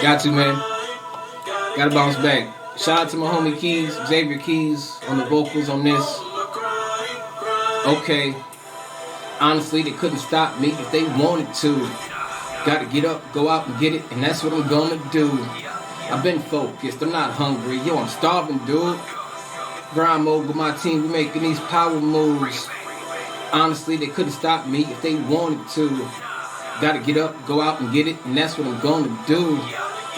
Got to, man. Gotta bounce back. Shout out to my homie Keys, Xavier Keys, on the vocals on this. Okay. Honestly, they couldn't stop me if they wanted to. Gotta get up, go out and get it, and that's what I'm gonna do. I've been focused, I'm not hungry. Yo, I'm starving, dude. Grind mode with my team, we making these power moves. Honestly, they couldn't stop me if they wanted to. Gotta get up, go out and get it, and that's what I'm gonna do.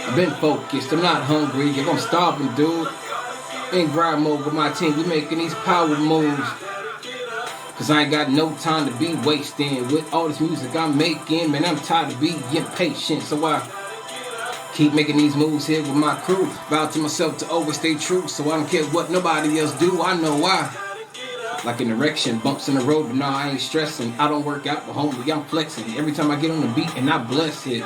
I've been focused, I'm not hungry. Yo, I'm starving, dude. In grind mode with my team, we making these power moves. Cause I ain't got no time to be wasting with all this music I'm making. Man, I'm tired of being impatient, so I keep making these moves here with my crew. Vow to myself to always stay true, so I don't care what nobody else do. I know why. Like an erection, bumps in the road, but nah, I ain't stressing. I don't work out, but homie, I'm flexing. Every time I get on the beat and I bless it.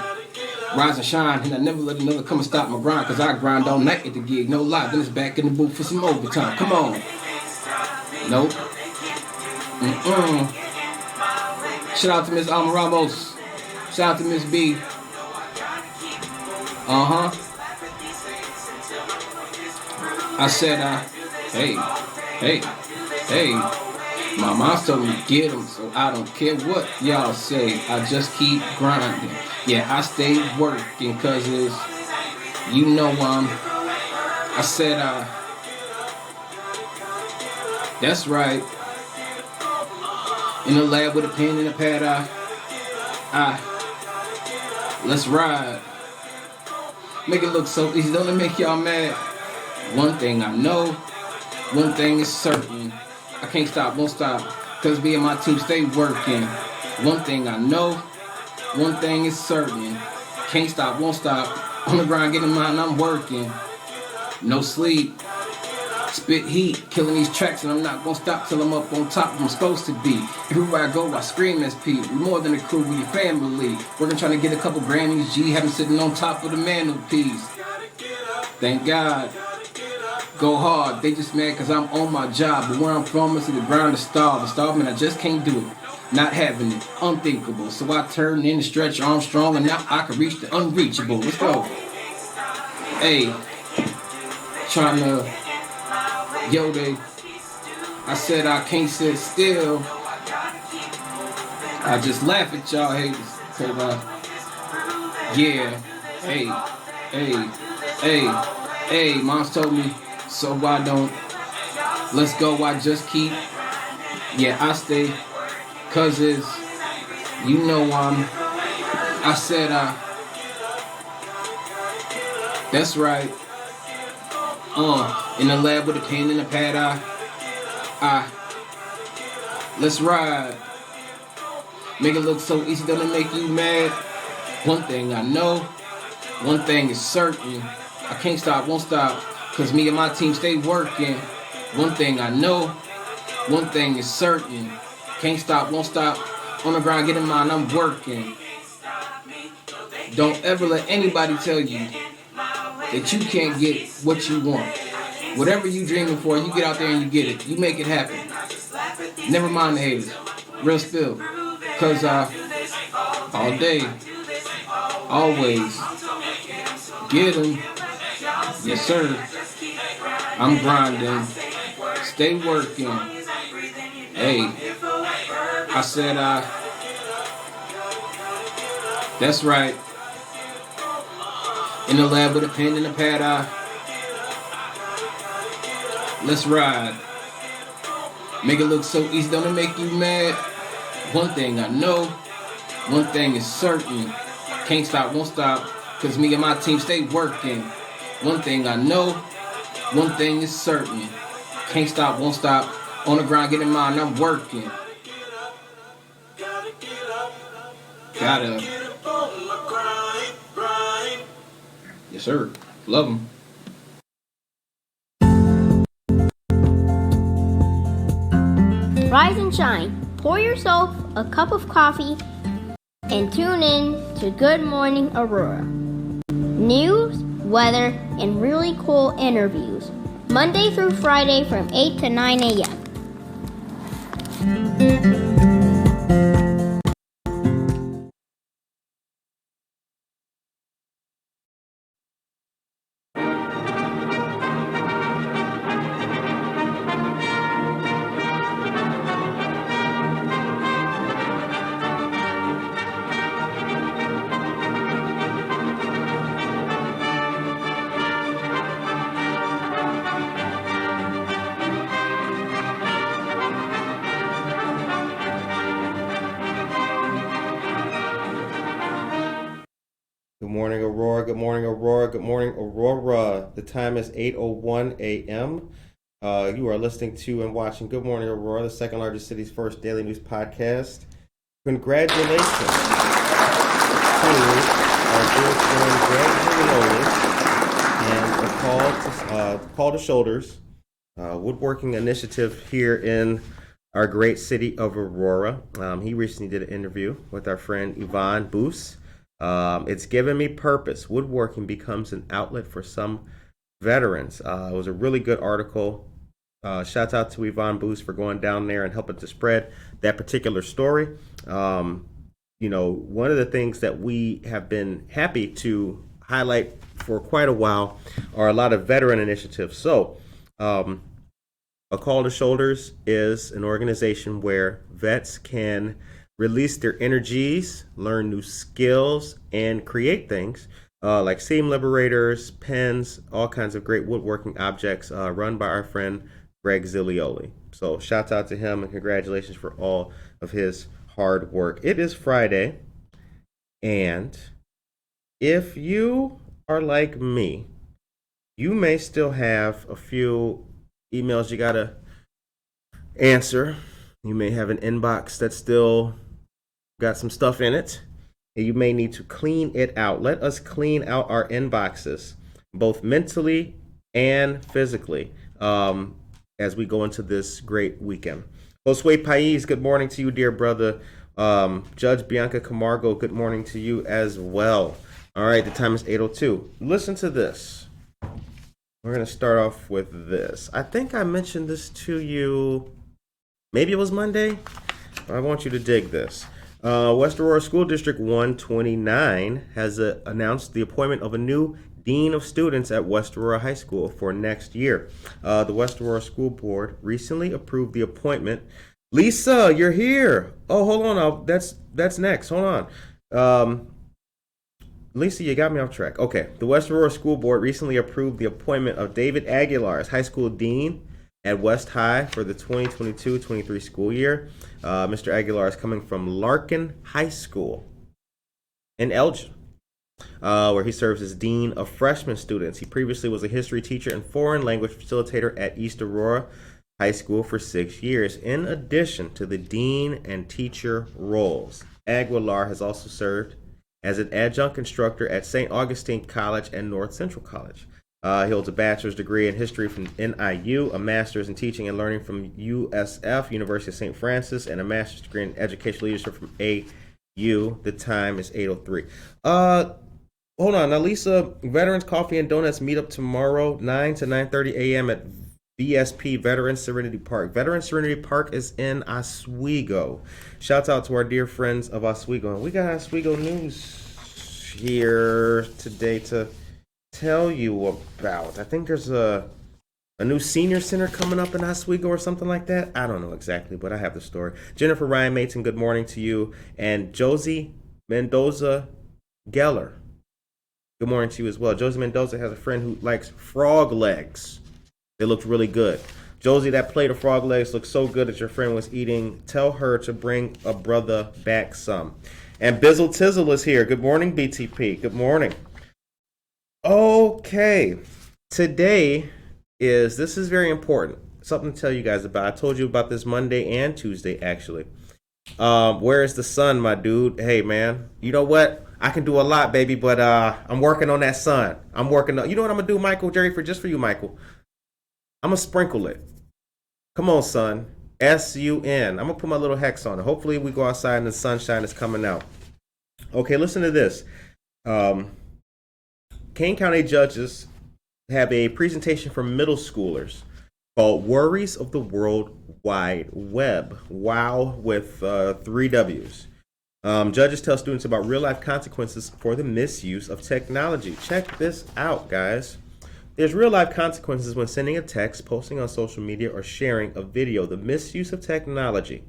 Rise and shine, and I never let another come and stop my grind. Cause I grind all night at the gig, no lie. Then it's back in the booth for some overtime. Come on. Nope. Shout out to Miss Alma Ramos. Shout out to Miss B. I said, hey. My mom told me to get them, so I don't care what y'all say. I just keep grinding. Yeah, I stay working, cause it's, you know, I said, that's right. In the lab with a pen and a pad, let's ride. Make it look so easy, don't it make y'all mad? One thing I know, one thing is certain. I can't stop, won't stop, cause me and my team stay working. One thing I know, one thing is certain. Can't stop, won't stop, on the grind, getting mine, I'm working. No sleep. Spit heat, killing these tracks, and I'm not gonna stop till I'm up on top where I'm supposed to be. Everywhere I go, I scream SP. We're more than a crew, we your family. Working trying to get a couple Grammys, G, have them sitting on top of the mantelpiece. Thank God. Go hard, they just mad cause I'm on my job. But where I'm from is the ground to starve. And starving, I just can't do it. Not having it, unthinkable. So I turn in, stretch Armstrong, and now I can reach the unreachable. Let's go. Hey, trying to. Yo, I said I can't sit still. I just laugh at y'all haters. Cause, yeah, hey, mom's told me, so why don't, let's go, I just keep, yeah, I stay, cause it's, you know, I said, that's right. In the lab with a pen and a pad, let's ride. Make it look so easy, don't it make you mad? One thing I know, one thing is certain. I can't stop, won't stop, cause me and my team stay working. One thing I know, one thing is certain. Can't stop, won't stop, on the grind, getting mine, I'm working. Don't ever let anybody tell you that you can't get what you want. Whatever you dreaming for, you get out there and you get it. You make it happen. Never mind the haters. Real spill. Cause all day, always, get them. Yes sir. I'm grinding. Stay working. Hey, I said that's right. In the lab with a pen and a pad, let's ride. Make it look so easy, don't it make you mad? One thing I know, one thing is certain. Can't stop, won't stop, cause me and my team stay working. One thing I know, one thing is certain. Can't stop, won't stop, on the grind, getting mine, I'm working. Gotta. Yes, sir. Love them. Rise and shine. Pour yourself a cup of coffee and tune in to Good Morning Aurora. News, weather, and really cool interviews. Monday through Friday from 8 to 9 a.m. Good morning, Aurora. Good morning, Aurora. The time is 8:01 a.m. You are listening to and watching Good Morning, Aurora, the second largest city's first daily news podcast. Congratulations to our dear friend Greg Giulioli and a Call to Shoulders woodworking initiative here in our great city of Aurora. He recently did an interview with our friend Yvonne Boos. It's given me purpose. Woodworking becomes an outlet for some veterans. It was a really good article. Shout out to Yvonne Boos for going down there and helping to spread that particular story. One of the things that we have been happy to highlight for quite a while are a lot of veteran initiatives. So, A Call to Shoulders is an organization where vets can release their energies, learn new skills, and create things like seam liberators, pens, all kinds of great woodworking objects run by our friend Greg Giulioli. So shout out to him and congratulations for all of his hard work. It is Friday, and if you are like me, you may still have a few emails you gotta answer. You may have an inbox that's still got some stuff in it, and you may need to clean it out. Let us clean out our inboxes, both mentally and physically, as we go into this great weekend. Josue Pais, good morning to you, dear brother. Judge Bianca Camargo, good morning to you as well. All right, the time is 8:02. Listen to this. We're going to start off with this. I think I mentioned this to you, maybe it was Monday. I want you to dig this. West Aurora School District 129 has announced the appointment of a new Dean of Students at West Aurora High School for next year. The West Aurora School Board recently approved the appointment. Lisa, you're here. Oh, hold on. That's next. Hold on. Lisa, you got me off track. Okay. The West Aurora School Board recently approved the appointment of David Aguilar as high school dean at West High for the 2022-23 school year. Mr. Aguilar is coming from Larkin High School in Elgin, where he serves as dean of freshman students. He previously was a history teacher and foreign language facilitator at East Aurora High School for 6 years. In addition to the dean and teacher roles, Aguilar has also served as an adjunct instructor at St. Augustine College and North Central College. He holds a bachelor's degree in history from NIU, a master's in teaching and learning from USF, University of St. Francis, and a master's degree in education leadership from AU. The time is 8:03. Hold on. Now, Lisa, Veterans Coffee and Donuts meet up tomorrow, 9 to 9:30 a.m. at VSP Veterans Serenity Park. Veterans Serenity Park is in Oswego. Shouts out to our dear friends of Oswego. And we got Oswego news here today to tell you about. I think there's a new senior center coming up in Oswego or something like that. I don't know exactly, but I have the story. Jennifer Ryan Mason, good morning to you. And Josie Mendoza Geller, good morning to you as well. Josie Mendoza has a friend who likes frog legs. They looked really good. Josie, that plate of frog legs looked so good that your friend was eating. Tell her to bring a brother back some. And Bizzle Tizzle is here. Good morning, BTP. Good morning. Okay, today this is very important. Something to tell you guys about. I told you about this Monday and Tuesday, actually. Where is the sun, my dude? Hey, man, you know what? I can do a lot, baby, but I'm working on that sun. You know what I'm going to do, Michael? Jerry, just for you, Michael. I'm going to sprinkle it. Come on, sun. S-U-N. I'm going to put my little hex on it. Hopefully we go outside and the sunshine is coming out. Okay, listen to this. Kane County judges have a presentation for middle schoolers called Worries of the World Wide Web. WOW with 3 W's. Judges tell students about real-life consequences for the misuse of technology. Check this out, guys. There's real-life consequences when sending a text, posting on social media, or sharing a video. The misuse of technology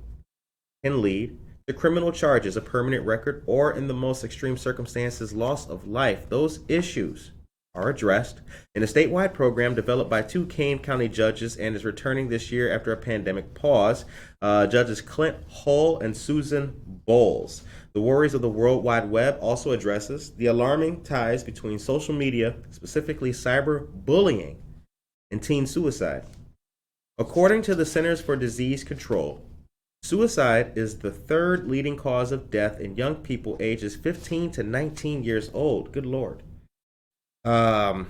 can lead to criminal charges, a permanent record, or in the most extreme circumstances, loss of life. Those issues are addressed in a statewide program developed by 2 Kane County judges and is returning this year after a pandemic pause. Judges Clint Hull and Susan Bowles. The Worries of the World Wide Web also addresses the alarming ties between social media, specifically cyberbullying, and teen suicide. According to the Centers for Disease Control, suicide is the 3rd leading cause of death in young people ages 15 to 19 years old. Good Lord. In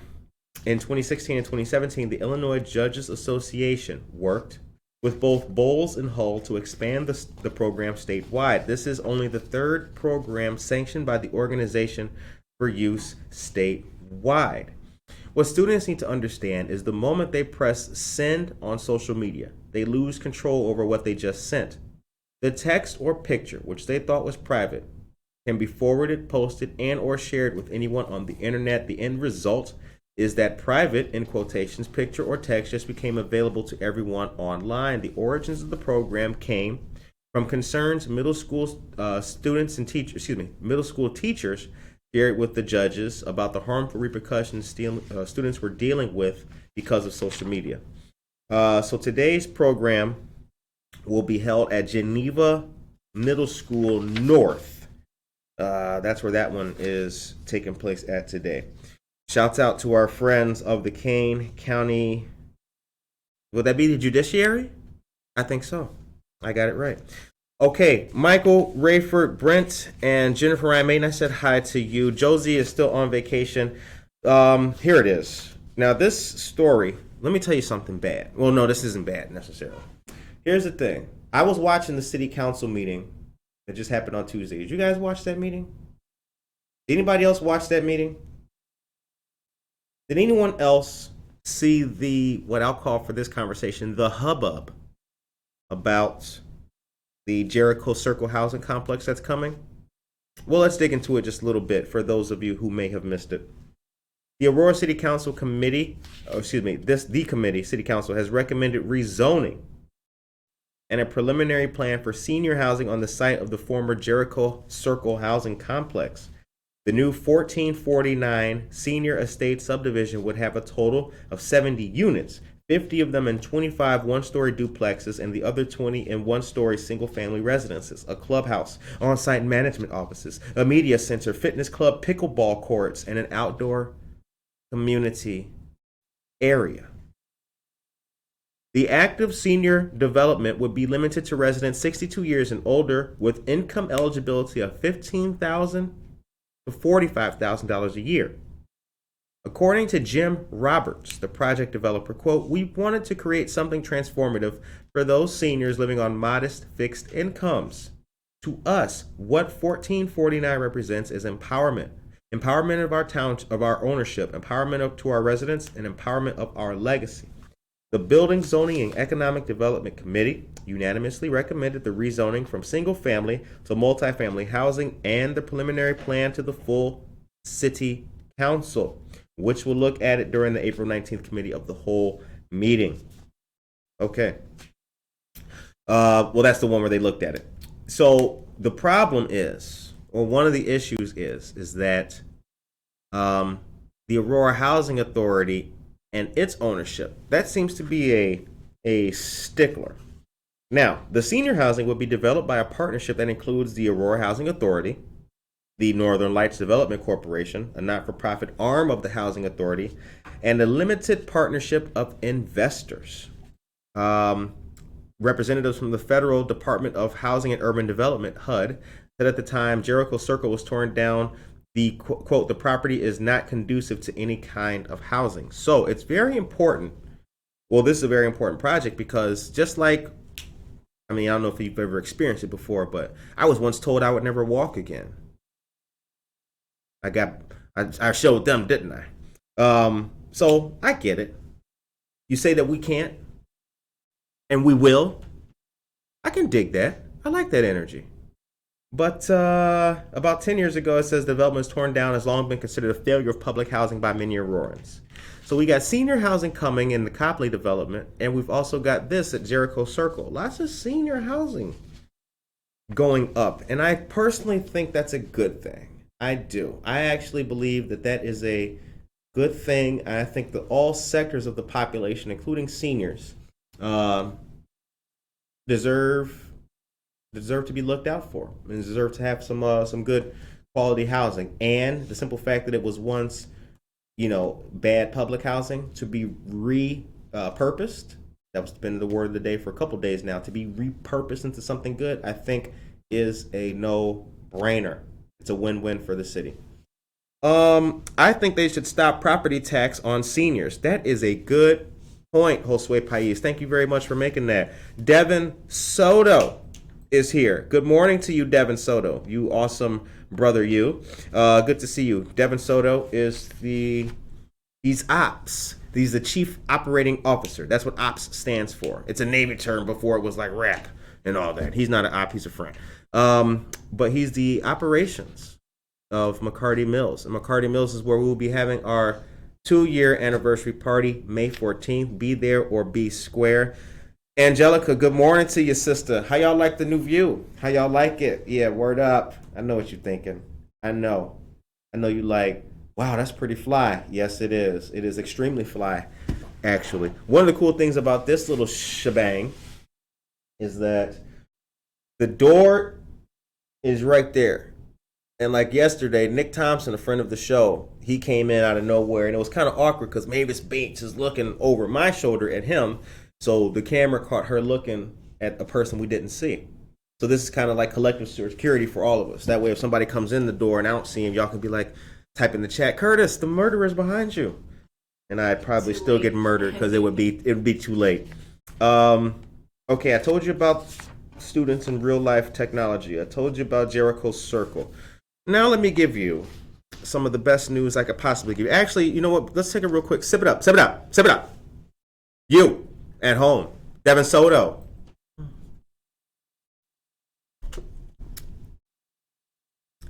2016 and 2017, the Illinois Judges Association worked with both Bowles and Hull to expand the program statewide. This is only the 3rd program sanctioned by the organization for use statewide. What students need to understand is the moment they press send on social media, they lose control over what they just sent. The text or picture, which they thought was private, can be forwarded, posted, and or shared with anyone on the internet. The end result is that private, in quotations, picture or text just became available to everyone online. The origins of the program came from concerns middle school teachers shared with the judges about the harmful repercussions students were dealing with because of social media. So today's program will be held at Geneva Middle School North. That's where that one is taking place at today. Shouts out to our friends of the Kane County. Would that be the judiciary? I think so. I got it right. Okay, Michael, Rayford, Brent, and Jennifer Ryan Maiden, I said hi to you. Josie is still on vacation. Here it is. Now, this story, let me tell you something bad. Well, no, this isn't bad necessarily. Here's the thing. I was watching the city council meeting that just happened on Tuesday. Did you guys watch that meeting? Did anybody else watch that meeting? Did anyone else see what I'll call for this conversation, the hubbub about the Jericho Circle housing complex that's coming? Well, let's dig into it just a little bit for those of you who may have missed it. The Aurora City Council Committee, City Council has recommended rezoning and a preliminary plan for senior housing on the site of the former Jericho Circle housing complex. The new 1449 senior estate subdivision would have a total of 70 units, 50 of them in 25 one-story duplexes and the other 20 in one-story single-family residences, a clubhouse, on-site management offices, a media center, fitness club, pickleball courts, and an outdoor community area. The active senior development would be limited to residents 62 years and older with income eligibility of $15,000 to $45,000 a year. According to Jim Roberts, the project developer, quote, "We wanted to create something transformative for those seniors living on modest fixed incomes. To us, what 1449 represents is empowerment. Empowerment of our town, of our ownership, empowerment to our residents, and empowerment of our legacy. The Building, Zoning, and Economic Development Committee unanimously recommended the rezoning from single-family to multifamily housing and the preliminary plan to the full city council, which will look at it during the April 19th committee of the whole meeting." Okay. Well, that's the one where they looked at it. So the problem is, or one of the issues is that the Aurora Housing Authority and its ownership, that seems to be a stickler. Now, the senior housing would be developed by a partnership that includes the Aurora Housing Authority, the Northern Lights Development Corporation, a not-for-profit arm of the Housing Authority, and a limited partnership of investors. Representatives from the Federal Department of Housing and Urban Development, HUD, said at the time Jericho Circle was torn down, the quote, "the property is not conducive to any kind of housing." So it's very important. Well, this is a very important project because just like, I mean, I don't know if you've ever experienced it before, but I was once told I would never walk again. I showed them, didn't I? So I get it. You say that we can't, and we will. I can dig that. I like that energy. But about 10 years ago, it says development is torn down has long been considered a failure of public housing by many Aurorans. So we got senior housing coming in the Copley development, and we've also got this at Jericho Circle. Lots of senior housing going up, and I personally think that's a good thing. I do. I actually believe that that is a good thing. I think that all sectors of the population, including seniors, deserve to be looked out for and deserve to have some good quality housing. And the simple fact that it was once, bad public housing, to be repurposed. That's been the word of the day for a couple of days now. To be repurposed into something good, I think, is a no-brainer. It's a win-win for the city. I think they should stop property tax on seniors. That is a good point, Josue Pais. Thank you very much for making that. Devin Soto is here. Good morning to you, Devin Soto. You awesome brother, you. Good to see you. Devin Soto is he's ops. He's the chief operating officer. That's what ops stands for. It's a Navy term before it was like rap and all that. He's not an op, he's a friend. But he's the operations of McCarty Mills. And McCarty Mills is where we will be having our 2-year anniversary party, May 14th. Be there or be square. Angelica, good morning to you, sister. How y'all like the new view? How y'all like it? Yeah, word up. I know what you're thinking. I know you like, wow, that's pretty fly. Yes, it is. It is extremely fly, actually. One of the cool things about this little shebang is that the door is right there. And like yesterday, Nick Thompson, a friend of the show, he came in out of nowhere, and it was kind of awkward because Mavis Bates is looking over my shoulder at him. So the camera caught her looking at a person we didn't see. So this is kind of like collective security for all of us. That way, if somebody comes in the door and I don't see him, y'all can be like, type in the chat, Curtis, the murderer's behind you. And I'd probably still get murdered because it would be too late. Okay, I told you about students in real life technology. I told you about Jericho Circle. Now let me give you some of the best news I could possibly give you. Actually, you know what? Let's take a real quick. Sip it up. Sip it up. Sip it up. You at home, Devin Soto.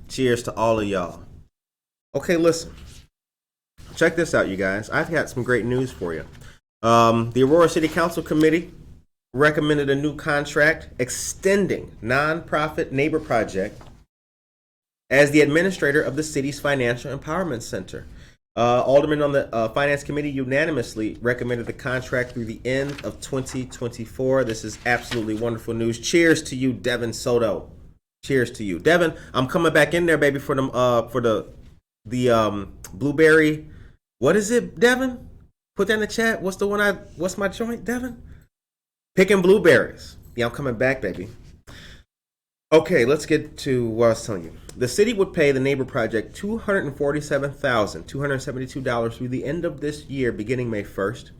Cheers to all of y'all. Okay, listen. Check this out, you guys. I've got some great news for you. The Aurora City Council Committee recommended a new contract extending nonprofit Neighbor Project as the administrator of the city's Financial Empowerment Center. Aldermen on the Finance Committee unanimously recommended the contract through the end of 2024. This is absolutely wonderful news. Cheers to you, Devin Soto. Cheers to you, Devin. I'm coming back in there, baby, for the blueberry. What is it, Devin? Put that in the chat. What's my joint, Devin? Picking blueberries. Yeah, I'm coming back, baby. Okay, let's get to what I was telling you. The city would pay the Neighbor Project $247,272 through the end of this year, beginning May 1st,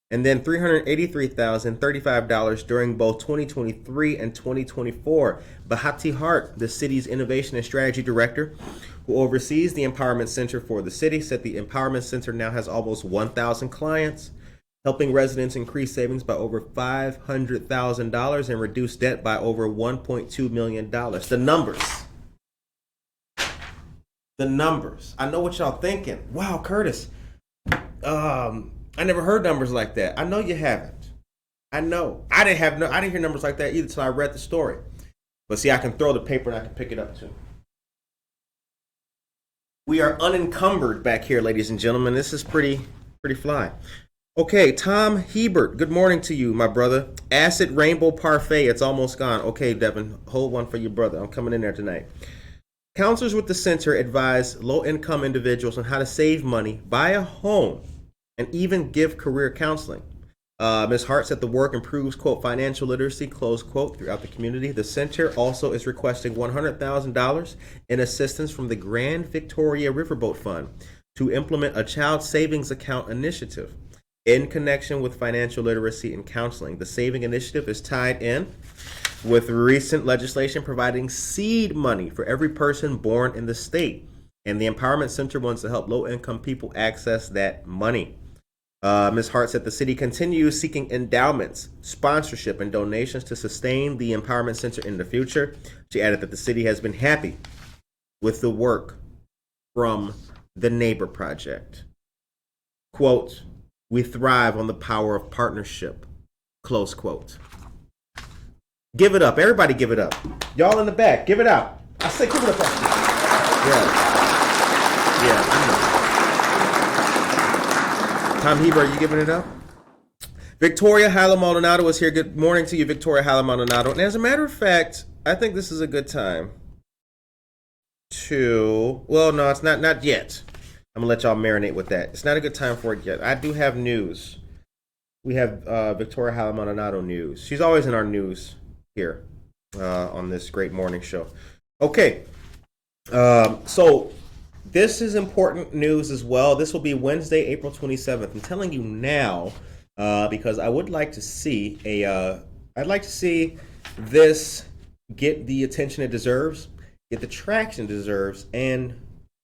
and then $383,035 during both 2023 and 2024. Bahati Hart, the city's Innovation and Strategy Director, who oversees the Empowerment Center for the city, said the Empowerment Center now has almost 1,000 clients, helping residents increase savings by over $500,000 and reduce debt by over $1.2 million. The numbers. I know what y'all thinking. Wow, Curtis. I never heard numbers like that. I know you haven't. I know. I didn't hear numbers like that either until I read the story. But see, I can throw the paper and I can pick it up too. We are unencumbered back here, ladies and gentlemen. This is pretty fly. Okay, Tom Hebert, good morning to you, my brother. Acid Rainbow Parfait, it's almost gone. Okay, Devin, hold one for your brother. I'm coming in there tonight. Counselors with the center advise low-income individuals on how to save money, buy a home, and even give career counseling. Ms. Hart said the work improves, quote, financial literacy, close quote, throughout the community. The center also is requesting $100,000 in assistance from the Grand Victoria Riverboat Fund to implement a child savings account initiative in connection with financial literacy and counseling. The saving initiative is tied in with recent legislation providing seed money for every person born in the state. And the Empowerment Center wants to help low-income people access that money. Ms. Hart said the city continues seeking endowments, sponsorship, and donations to sustain the Empowerment Center in the future. She added that the city has been happy with the work from the Neighbor Project. Quote, "We thrive on the power of partnership," close quote. Give it up. Everybody give it up. Y'all in the back, give it up. I say give it up. Yeah, I know. Tom Heber, are you giving it up? Victoria Hyla Maldonado is here. Good morning to you, Victoria Hyla Maldonado. And as a matter of fact, I think this is a good time to, well, no, it's not yet. I'm going to let y'all marinate with that. It's not a good time for it yet. I do have news. We have Victoria Hyla Maldonado news. She's always in our news here on this great morning show. Okay. So this is important news as well. This will be Wednesday, April 27th. I'm telling you now because I would like to see I'd like to see this get the attention it deserves, get the traction it deserves, and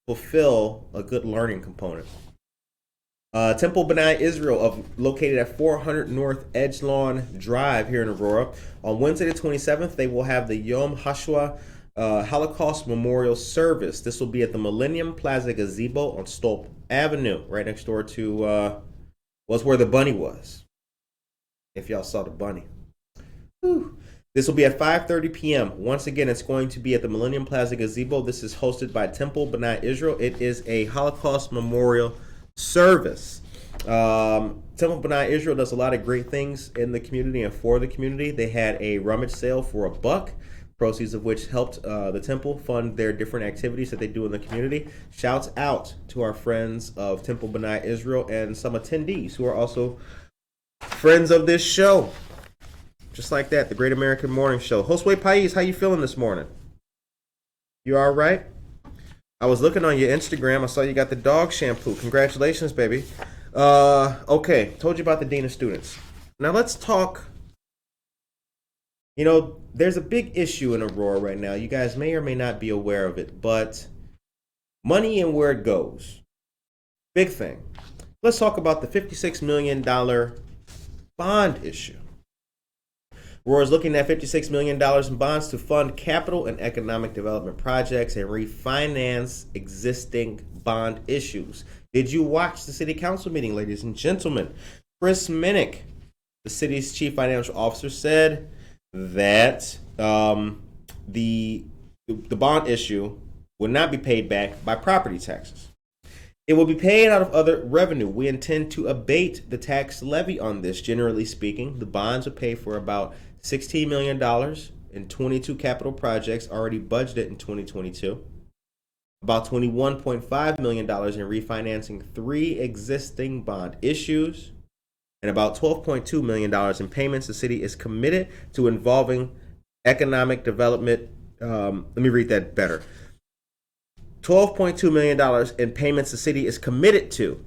fulfill a good learning component. Temple B'nai Israel, located at 400 North Edgelawn Drive here in Aurora. On Wednesday the 27th, they will have the Yom HaShoah Holocaust Memorial Service. This will be at the Millennium Plaza Gazebo on Stolp Avenue, right next door to was where the bunny was. If y'all saw the bunny. Whew. This will be at 5:30 p.m. Once again, it's going to be at the Millennium Plaza Gazebo. This is hosted by Temple B'nai Israel. It is a Holocaust Memorial Service. Temple B'nai Israel does a lot of great things in the community and for the community. They had a rummage sale for $1, proceeds of which helped the temple fund their different activities that they do in the community. Shouts out to our friends of Temple B'nai Israel and some attendees who are also friends of this show. Just like that, the Great American Morning Show. Josue Pais, how you feeling this morning? You all right? I was looking on your Instagram. I saw you got the dog shampoo. Congratulations, baby. Okay, told you about the Dean of Students. Now let's talk. You know, there's a big issue in Aurora right now. You guys may or may not be aware of it, but money and where it goes. Big thing. Let's talk about the $56 million bond issue. Aurora is looking at $56 million in bonds to fund capital and economic development projects and refinance existing bond issues. Did you watch the city council meeting, ladies and gentlemen? Chris Minnick, the city's chief financial officer, said that the bond issue will not be paid back by property taxes. It will be paid out of other revenue. We intend to abate the tax levy on this. Generally speaking, the bonds will pay for about $16 million in 22 capital projects already budgeted in 2022. About $21.5 million in refinancing 3 existing bond issues. And about $12.2 million in payments the city is committed to involving economic development. Let me read that better. $12.2 million in payments the city is committed to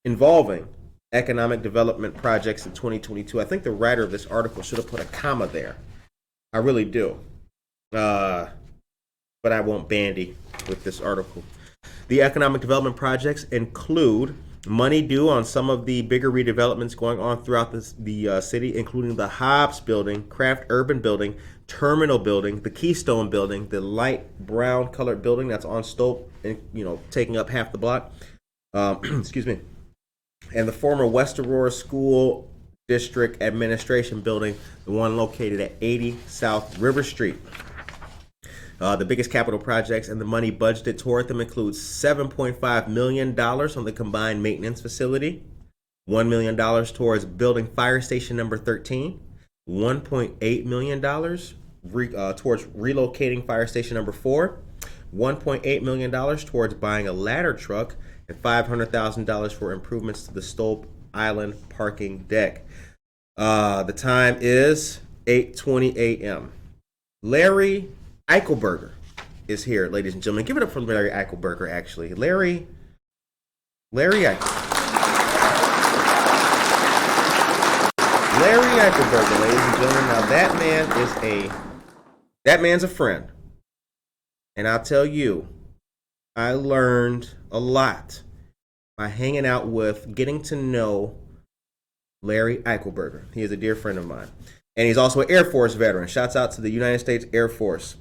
involving economic development projects in 2022. I think the writer of this article should have put a comma there. I really do. But I won't bandy with this article. The economic development projects include money due on some of the bigger redevelopments going on throughout the city, including the Hobbs Building, Kraft Urban Building, Terminal Building, the Keystone Building, the light brown colored building that's on Stolp and taking up half the block. Excuse me. And the former West Aurora School District Administration Building, the one located at 80 South River Street. The biggest capital projects and the money budgeted toward them includes $7.5 million on the combined maintenance facility, $1 million towards building fire station number 13, $1.8 million towards relocating fire station number 4, $1.8 million towards buying a ladder truck, and $500,000 for improvements to the Stolp Island parking deck. The time is 8:20 a.m. Larry Eichelberger is here, ladies and gentlemen. Give it up for Larry Eichelberger, actually. Larry Eichelberger. Larry Eichelberger, ladies and gentlemen. Now that man's a friend. And I'll tell you, I learned a lot by hanging out with, getting to know Larry Eichelberger. He is a dear friend of mine. And he's also an Air Force veteran. Shouts out to the United States Air Force.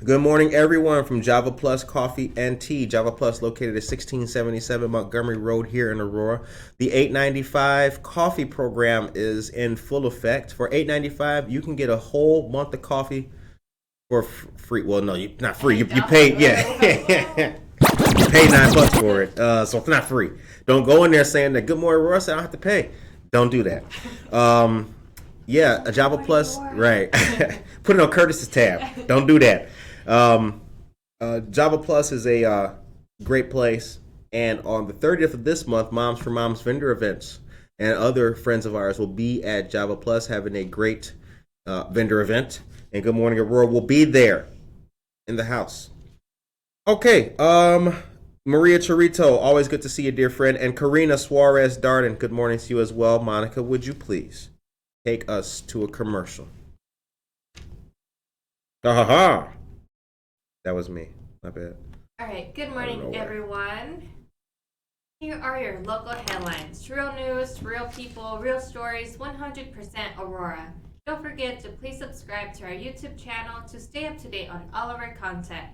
Good morning, everyone, from Java Plus Coffee and Tea. Java Plus located at 1677 Montgomery Road here in Aurora. The $8.95 coffee program is in full effect. For $8.95, you can get a whole month of coffee for free. Well, no, not free. You pay, yeah. pay $9 for it. So it's not free. Don't go in there saying that Good Morning Aurora said I don't have to pay. Don't do that. Yeah, a Java Plus, right. Put it on Curtis's tab. Don't do that. Java Plus is a great place. And on the 30th of this month, Moms for Moms vendor events and other friends of ours will be at Java Plus having a great vendor event. And Good Morning Aurora will be there in the house. Okay, Maria Chorito, always good to see you, dear friend. And Karina Suarez Darden, good morning to you as well. Monica, would you please take us to a commercial? Ha. That was me. My bad. All right. Good morning, everyone. Here are your local headlines. Real news, real people, real stories, 100% Aurora. Don't forget to please subscribe to our YouTube channel to stay up to date on all of our content.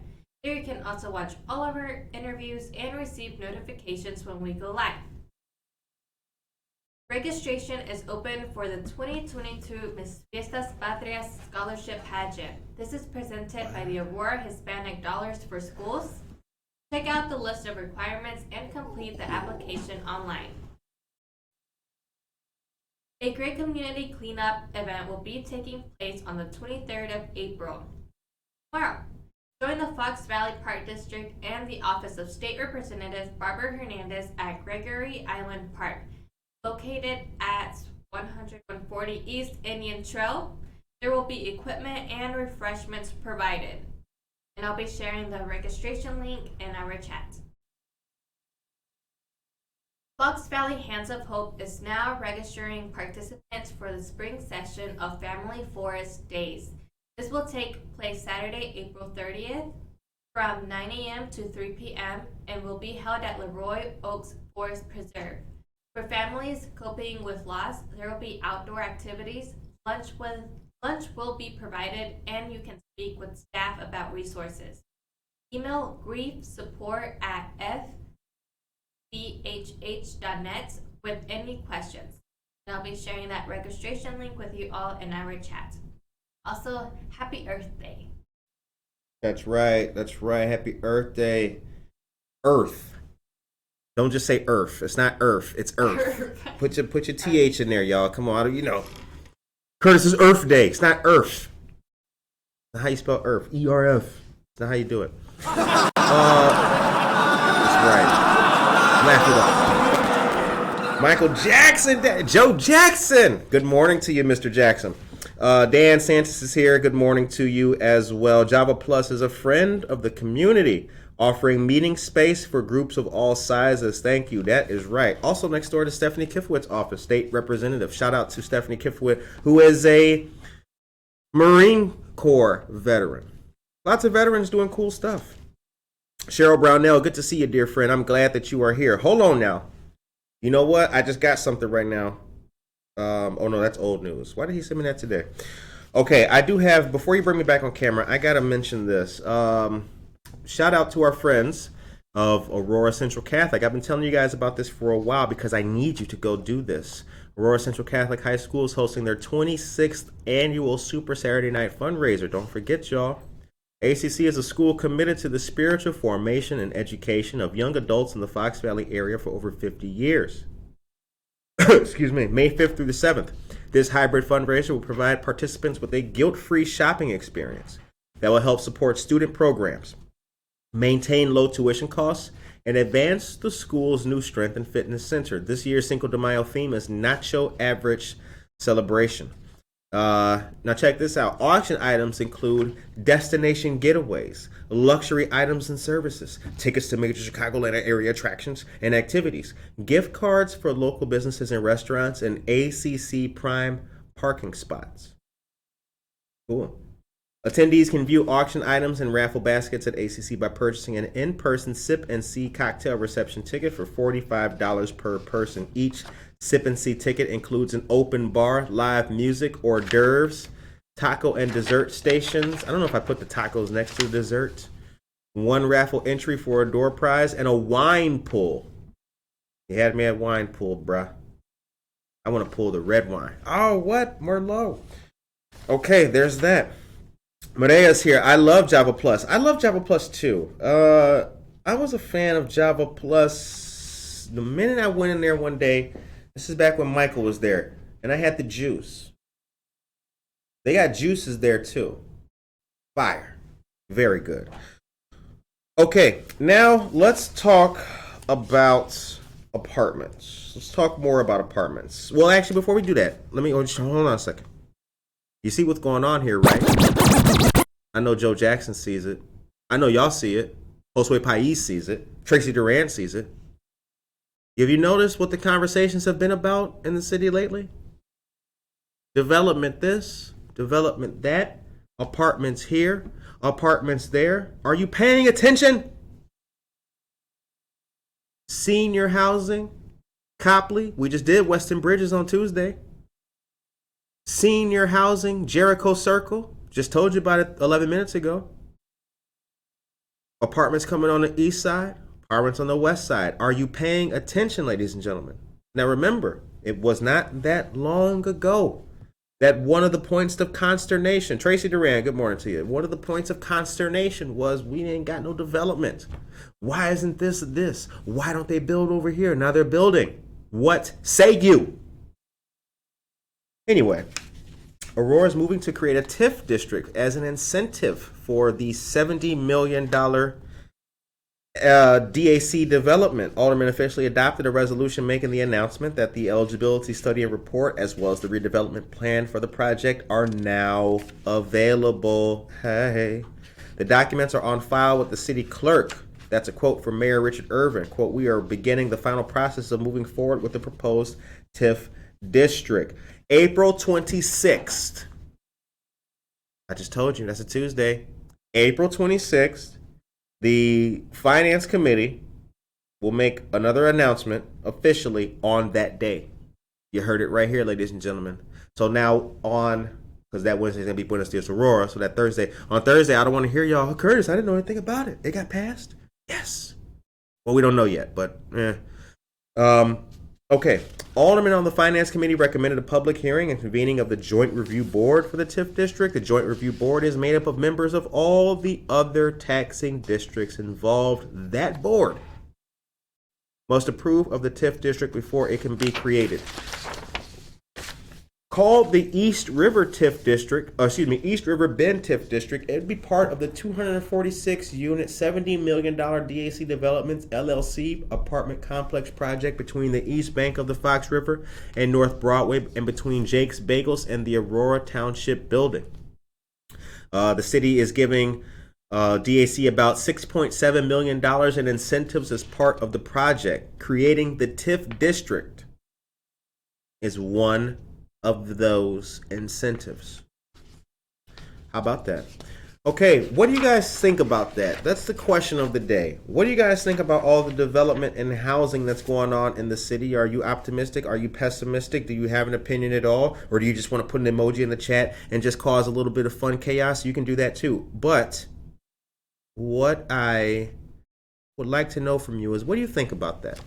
There you can also watch all of our interviews and receive notifications when we go live. Registration is open for the 2022 Mis Fiestas Patrias Scholarship Pageant. This is presented by the Aurora Hispanic Dollars for Schools. Check out the list of requirements and complete the application online. A great community cleanup event will be taking place on the 23rd of April, tomorrow. Join the Fox Valley Park District and the Office of State Representative Barbara Hernandez at Gregory Island Park, located at 140 East Indian Trail. There will be equipment and refreshments provided. And I'll be sharing the registration link in our chat. Fox Valley Hands of Hope is now registering participants for the spring session of Family Forest Days. This will take place Saturday, April 30th from 9 a.m. to 3 p.m. and will be held at Leroy Oaks Forest Preserve. For families coping with loss, there will be outdoor activities, lunch will be provided, and you can speak with staff about resources. Email griefsupport@fbhh.net with any questions. And I'll be sharing that registration link with you all in our chat. Also, Happy Earth Day. That's right. Happy Earth Day. Earth. Don't just say Earth. It's not Earth. It's Earth. Put your TH in there, y'all. Come on. You know. Curtis's Earth Day. It's not Earth. That's how you spell Earth. E-R-F. That's not how you do it. That's right. Laugh it up. Michael Jackson. Joe Jackson. Good morning to you, Mr. Jackson. Dan Santos is here. Good morning to you as well. Java Plus is a friend of the community, offering meeting space for groups of all sizes. Thank you. That is right. Also next door to Stephanie Kifowit's office, state representative. Shout out to Stephanie Kifowit, who is a Marine Corps veteran. Lots of veterans doing cool stuff. Cheryl Brownell, good to see you, dear friend. I'm glad that you are here. Hold on now. You know what? I just got something right now. Oh no, that's old news. Why did he send me that today? Okay, I do have, before you bring me back on camera, I gotta mention this. Shout out to our friends of Aurora Central Catholic. I've been telling you guys about this for a while because I need you to go do this. Aurora Central Catholic High School is hosting their 26th annual Super Saturday Night Fundraiser. Don't forget, y'all. ACC is a school committed to the spiritual formation and education of young adults in the Fox Valley area for over 50 years. Excuse me, May 5th through the 7th. This hybrid fundraiser will provide participants with a guilt-free shopping experience that will help support student programs, maintain low tuition costs, and advance the school's new strength and fitness center. This year's Cinco de Mayo theme is Nacho Average Celebration. Now check this out. Auction items include destination getaways, luxury items and services, tickets to major Chicagoland area attractions and activities, gift cards for local businesses and restaurants, and ACC Prime parking spots. Cool. Attendees can view auction items and raffle baskets at ACC by purchasing an in-person Sip and See cocktail reception ticket for $45 per person. Each Sip and See ticket includes an open bar, live music, hors d'oeuvres, taco and dessert stations. I don't know if I put the tacos next to the dessert. One raffle entry for a door prize and a wine pool. You had me at wine pool, bruh. I want to pull the red wine. Oh, what? Merlot. Okay, there's that. Marea's here. I love Java Plus. I love Java Plus too. I was a fan of Java Plus the minute I went in there one day. This is back when Michael was there, and I had the juice. They got juices there too. Fire. Very good. Okay, now let's talk about apartments. Let's talk more about apartments. Well, actually, before we do that, just hold on a second. You see what's going on here, right? I know Joe Jackson sees it. I know y'all see it. Josue Pais sees it. Tracy Durant sees it. Have you noticed what the conversations have been about in the city lately? Development this, development that, apartments here, apartments there. Are you paying attention? Senior housing, Copley. We just did Weston Bridges on Tuesday. Senior housing, Jericho Circle. Just told you about it 11 minutes ago. Apartments coming on the east side, apartments on the west side. Are you paying attention, ladies and gentlemen? Now remember, it was not that long ago that one of the points of consternation, Tracy Duran, good morning to you. One of the points of consternation was we ain't got no development. Why isn't this? Why don't they build over here? Now they're building. What say you? Anyway, Aurora is moving to create a TIF district as an incentive for the $70 million DAC development. Alderman officially adopted a resolution making the announcement that the eligibility study and report, as well as the redevelopment plan for the project, are now available. Hey. The documents are on file with the city clerk. That's a quote from Mayor Richard Irvin. Quote, we are beginning the final process of moving forward with the proposed TIF district. April 26th. I just told you, that's a Tuesday. April 26th, the Finance Committee will make another announcement officially on that day. You heard it right here, ladies and gentlemen. So now because that Wednesday's going to be Buenos Dias Aurora, so that on Thursday, I don't want to hear y'all, Curtis, I didn't know anything about it. It got passed? Yes. Well, we don't know yet, but okay. Aldermen on the Finance Committee recommended a public hearing and convening of the Joint Review Board for the TIF district. The Joint Review Board is made up of members of all the other taxing districts involved. That board must approve of the TIF district before it can be created. Called the East River TIF district, East River Bend TIF district, it'd be part of the 246-unit, $70 million DAC Developments LLC apartment complex project between the east bank of the Fox River and North Broadway, and between Jake's Bagels and the Aurora Township building. The city is giving DAC about $6.7 million in incentives as part of the project. Creating the TIF district is one of those incentives. How about that? Okay, what do you guys think about that? That's the question of the day. What do you guys think about all the development and housing that's going on in the city? Are you optimistic? Are you pessimistic? Do you have an opinion at all? Or do you just want to put an emoji in the chat and just cause a little bit of fun chaos? You can do that too. But what I would like to know from you is, what do you think about that?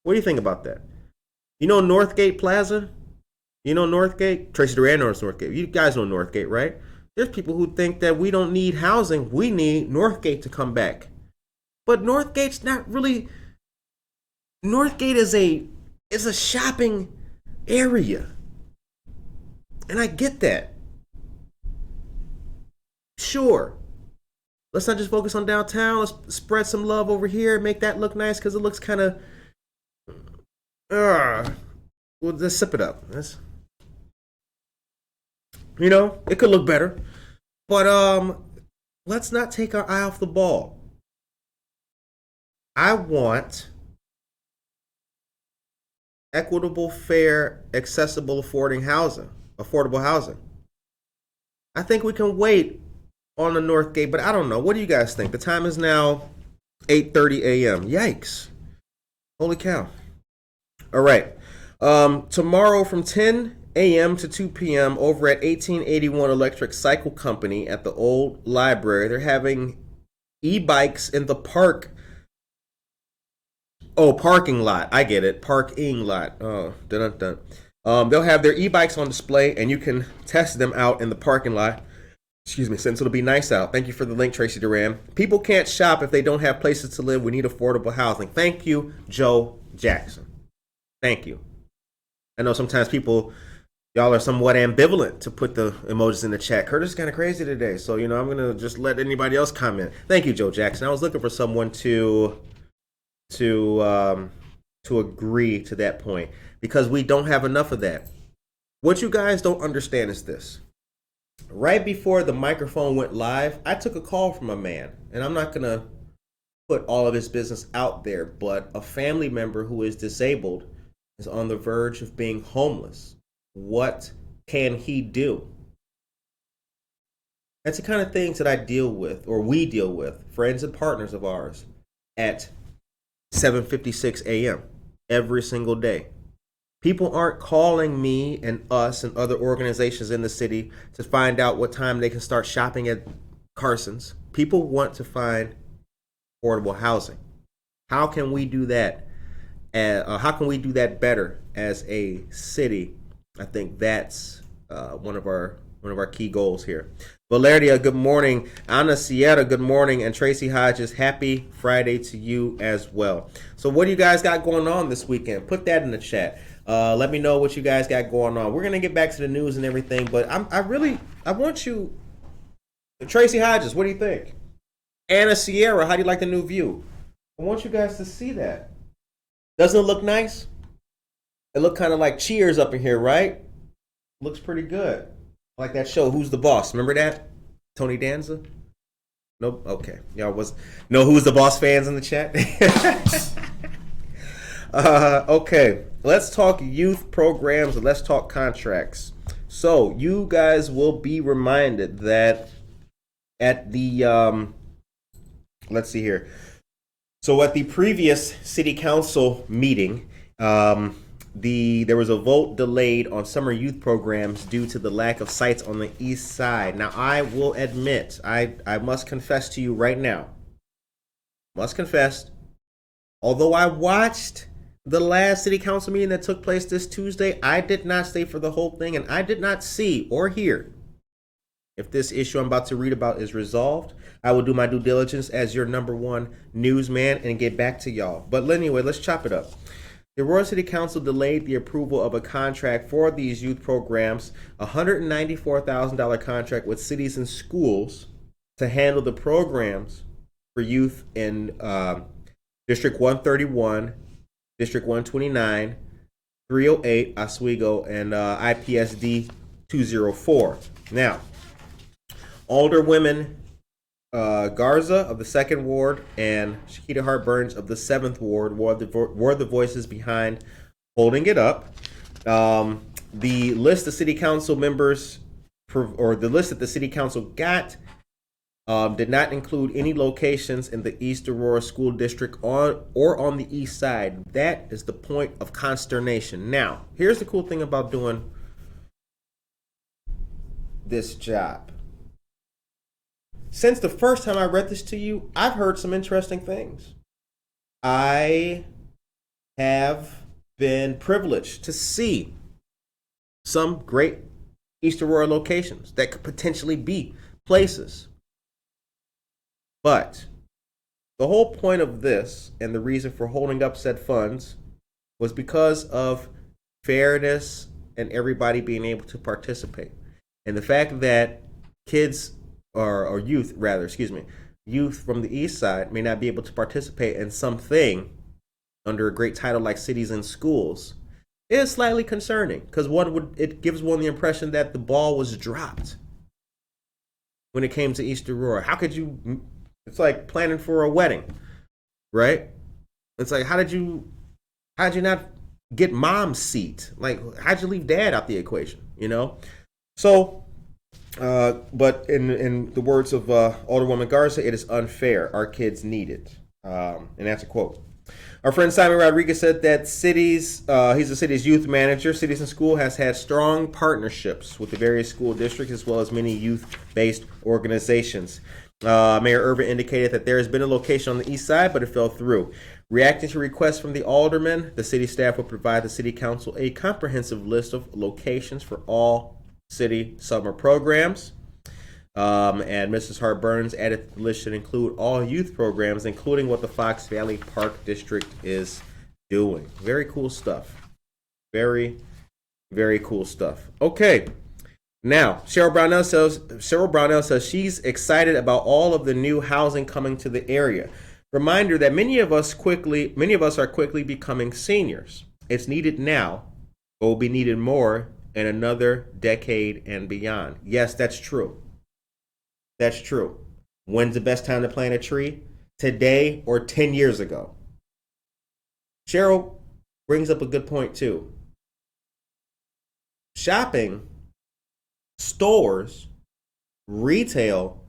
What do you think about that? You know Northgate Plaza? You know Northgate? Tracy Duran knows Northgate. You guys know Northgate, right? There's people who think that we don't need housing. We need Northgate to come back. But Northgate's not really... Northgate is a shopping area. And I get that. Sure. Let's not just focus on downtown. Let's spread some love over here and make that look nice, because it looks kind of... well, let's sip it up. It could look better. But let's not take our eye off the ball. I want equitable, fair, accessible, affordable housing. I think we can wait on the Northgate, but I don't know. What do you guys think? The time is now 8:30 a.m. Yikes. Holy cow. All right. Tomorrow from 10 a.m. to 2 p.m. over at 1881 Electric Cycle Company at the old library, they're having e-bikes in the parking lot. I get it. Parking lot. Oh, dun-dun-dun. They'll have their e-bikes on display, and you can test them out in the parking lot. since it'll be nice out. Thank you for the link, Tracy Duran. People can't shop if they don't have places to live. We need affordable housing. Thank you, Joe Jackson. Thank you. I know sometimes y'all are somewhat ambivalent to put the emojis in the chat. Curtis is kind of crazy today, so I'm gonna just let anybody else comment. Thank you, Joe Jackson. I was looking for someone to agree to that point because we don't have enough of that. What you guys don't understand is this. Right before the microphone went live, I took a call from a man, and I'm not gonna put all of his business out there, but a family member who is disabled is on the verge of being homeless. What can he do? That's the kind of things that I deal with, or we deal with, friends and partners of ours, at 7:56 a.m. every single day. People aren't calling me and us and other organizations in the city to find out what time they can start shopping at Carson's. People want to find affordable housing. How can we do that? How can we do that better as a city? I think that's one of our key goals here. Valeria, good morning. Ana Sierra, good morning. And Tracy Hodges, happy Friday to you as well. So what do you guys got going on this weekend? Put that in the chat. Let me know what you guys got going on. We're gonna get back to the news and everything, but I want you, Tracy Hodges, what do you think? Ana Sierra, how do you like the new view? I want you guys to see that. Doesn't it look nice? It look kind of like Cheers up in here, right? Looks pretty good. Like that show, Who's the Boss? Remember that? Tony Danza? Nope. Okay. Y'all know Who's the Boss fans in the chat? Okay. Let's talk youth programs and let's talk contracts. So you guys will be reminded that at the let's see here. So at the previous city council meeting, there was a vote delayed on summer youth programs due to the lack of sites on the east side. Now, I will admit, I must confess to you right now, although I watched the last city council meeting that took place this Tuesday, I did not stay for the whole thing, and I did not see or hear if this issue I'm about to read about is resolved. I will do my due diligence as your number one newsman and get back to y'all. But anyway, let's chop it up. The Aurora City Council delayed the approval of a contract for these youth programs, a $194,000 contract with cities and schools to handle the programs for youth in District 131, District 129, 308, Oswego, and IPSD 204. Now, Alderwomen Garza of the 2nd Ward and Shakita Hart Burns of the 7th Ward were the voices behind holding it up. The list of city council members, or the list that the city council got, did not include any locations in the East Aurora School District on the east side. That is the point of consternation. Now, here's the cool thing about doing this job. Since the first time I read this to you, I've heard some interesting things. I have been privileged to see some great East Aurora locations that could potentially be places. But the whole point of this and the reason for holding up said funds was because of fairness and everybody being able to participate. And the fact that youth from the east side may not be able to participate in something under a great title like cities and schools is slightly concerning, because it gives one the impression that the ball was dropped when it came to East Aurora. How could you? It's like planning for a wedding, right? It's like, how did you not get mom's seat? Like, how'd you leave dad out the equation? So. But in the words of Alderwoman Garza, it is unfair. Our kids need it. And that's a quote. Our friend Simon Rodriguez said that he's the city's youth manager. Cities and School has had strong partnerships with the various school districts as well as many youth-based organizations. Mayor Irvin indicated that there has been a location on the east side, but it fell through. Reacting to requests from the aldermen, the city staff will provide the city council a comprehensive list of locations for all city summer programs. And Mrs. Hart Burns added the list should include all youth programs, including what the Fox Valley Park District is doing. Very cool stuff. Very, very cool stuff. Okay. Now, Cheryl Brownell says she's excited about all of the new housing coming to the area. Reminder that many of us are quickly becoming seniors. It's needed now, but will be needed more in another decade and beyond. Yes, that's true. That's true. When's the best time to plant a tree? Today or 10 years ago? Cheryl brings up a good point too. Shopping, stores, retail,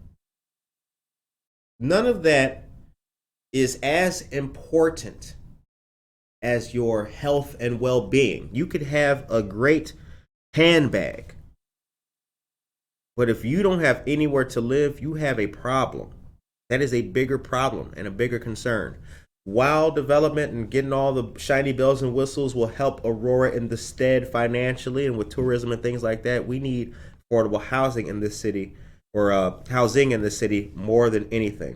none of that is as important as your health and well-being. You could have a great handbag, but if you don't have anywhere to live, you have a problem. That is a bigger problem and a bigger concern. While development and getting all the shiny bells and whistles will help Aurora in the stead financially and with tourism and things like that, we need affordable housing in this city, or housing in this city more than anything.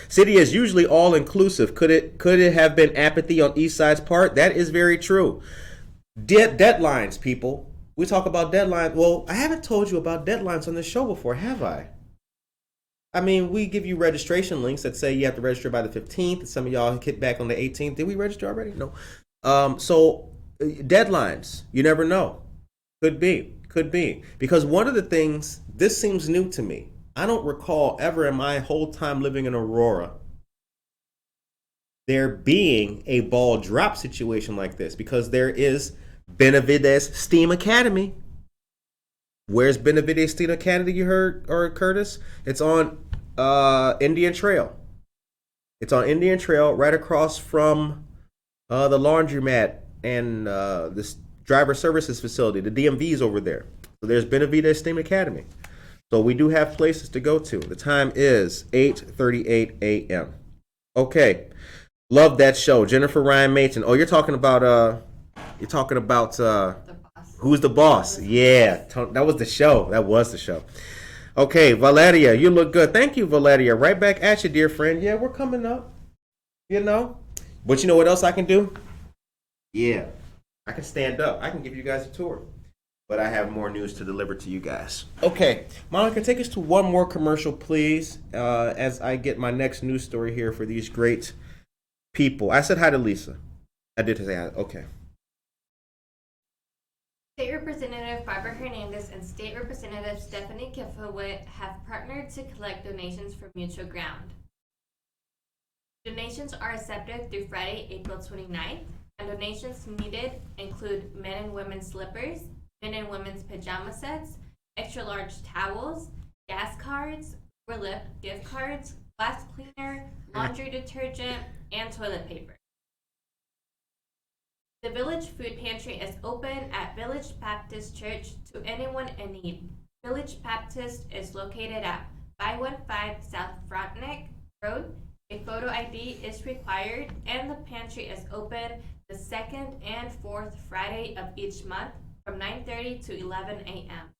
City is usually all inclusive. Could it have been apathy on East Side's part? That is very true. Deadlines, people. We talk about deadlines. Well, I haven't told you about deadlines on this show before, have I? I mean, we give you registration links that say you have to register by the 15th. Some of y'all hit back on the 18th. Did we register already? No. So deadlines, you never know. Could be. Because one of the things, this seems new to me. I don't recall ever in my whole time living in Aurora there being a ball drop situation like this, because there is Benavides STEAM Academy. Where's Benavides STEAM Academy, you heard, or Curtis? It's on Indian Trail. It's on Indian Trail right across from the laundromat and this driver services facility. The DMV's over there. So there's Benavides STEAM Academy. So we do have places to go to. The time is 8:38 a.m. Okay. Love that show. Jennifer Ryan Mason. Oh, you're talking about The Boss. Who's the Boss? Yeah, that was the show. Okay, Valeria, you look good. Thank you, Valeria. Right back at you, dear friend. Yeah, we're coming up. But you know what else I can do? Yeah, I can stand up. I can give you guys a tour. But I have more news to deliver to you guys. Okay, Monica, take us to one more commercial, please, as I get my next news story here for these great people. I said hi to Lisa. I did say hi. Okay. State Representative Barbara Hernandez and State Representative Stephanie Kifowit have partnered to collect donations for Mutual Ground. Donations are accepted through Friday, April 29th, and donations needed include men and women's slippers, men and women's pajama sets, extra large towels, gas cards, Relift gift cards, glass cleaner, laundry detergent, and toilet paper. The Village Food Pantry is open at Village Baptist Church to anyone in need. Village Baptist is located at 515 South Frontenac Road. A photo ID is required, and the pantry is open the second and fourth Friday of each month from 9:30 to 11 a.m.